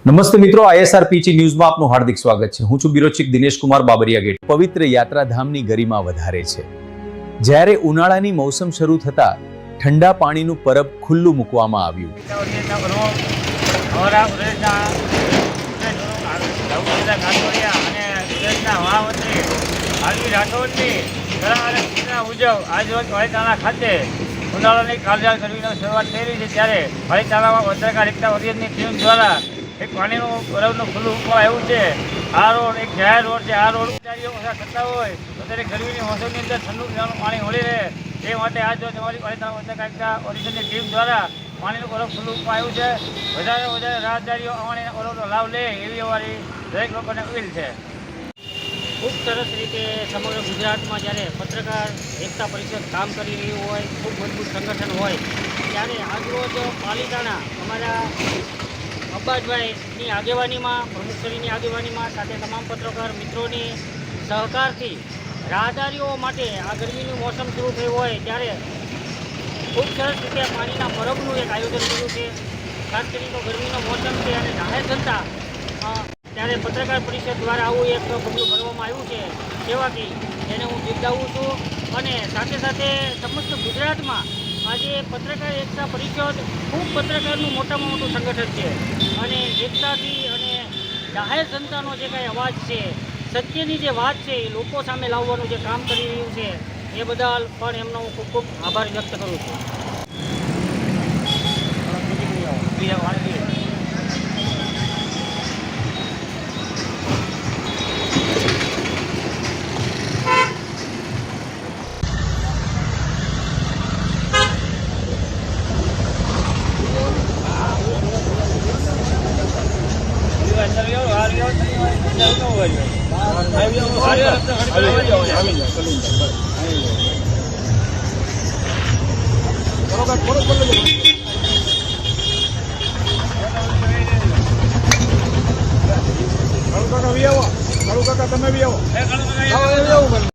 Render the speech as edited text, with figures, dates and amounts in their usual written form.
નમસ્તે મિત્રો, ISRPG ન્યૂઝમાં આપનું હાર્દિક સ્વાગત છે। હું છું બ્યુરો ચીફ દિનેશ કુમાર બાબરિયા ગેટ। પવિત્ર યાત્રાધામની ગરિમા વધારે છે જ્યારે ઉનાળાની મોસમ શરૂ થતા ઠંડા પાણીનું પરબ ખુલ્લું મૂકવામાં આવ્યું। ઉનાળાની કાળઝાળ ગરમીની શરૂઆત થઈ રહી છે ત્યારે પાલિતાણામાં પત્રકાર એકતા વરિયરની ટીમ દ્વારા એક પાણીનું બરફનું ખુલ્લું મૂકવામાં આવ્યું છે। આ રોડ એક જાહેર રોડ છે। આ રોડ ઉપચારીઓ ઓછા થતા હોય તો ત્યારે ગરમીની મોસમની અંદર ઠંડુ પીવાનું પાણી મળી રહે એ માટે આજ રોજ અમારી પાલિતાણા પત્રકાર એકતા વરિયરની ટીમ દ્વારા પાણીનું બરફ ખુલ્લું મૂકવામાં આવ્યું છે। વધારે વધારે રાહદારીઓ અમારી બરફનો લાભ લે એવી અમારી દરેક લોકોને અપીલ છે। ખૂબ સરસ રીતે સમગ્ર ગુજરાતમાં જ્યારે પત્રકાર એકતા પરિષદ કામ કરી રહ્યું હોય, ખૂબ મજબૂત સંગઠન હોય ત્યારે આજરોજ પાલિતાણા અમારા અબ્બાસભાઈની આગેવાનીમાં, પ્રમુખશ્રીની આગેવાનીમાં સાથે તમામ પત્રકાર મિત્રોની સહકારથી રાહદારીઓ માટે આ ગરમીનું મોસમ શરૂ થયું હોય ત્યારે ખૂબ સરસ રીતે પાણીના પરબનું એક આયોજન કર્યું છે। ખાસ કરીને ગરમીનો મોસમ છે અને જાહેર જનતા ત્યારે પત્રકાર પરિષદ દ્વારા આવું એક પગલું ભરવામાં આવ્યું છે સેવાથી, એને હું બિરદાવું છું। અને સાથે સાથે સમસ્ત ગુજરાતમાં આજે પત્રકાર એકતા પરિષદ ખૂબ પત્રકારનું મોટામાં મોટું સંગઠન છે અને એકતાથી અને જાહેર જનતાનો જે કાંઈ અવાજ છે, સત્યની જે વાત છે એ લોકો સામે લાવવાનું જે કામ કરી રહ્યું છે એ બદલ પણ એમનો હું ખૂબ ખૂબ આભાર વ્યક્ત કરું છું। કાળુ કાકા તમે બી આવો।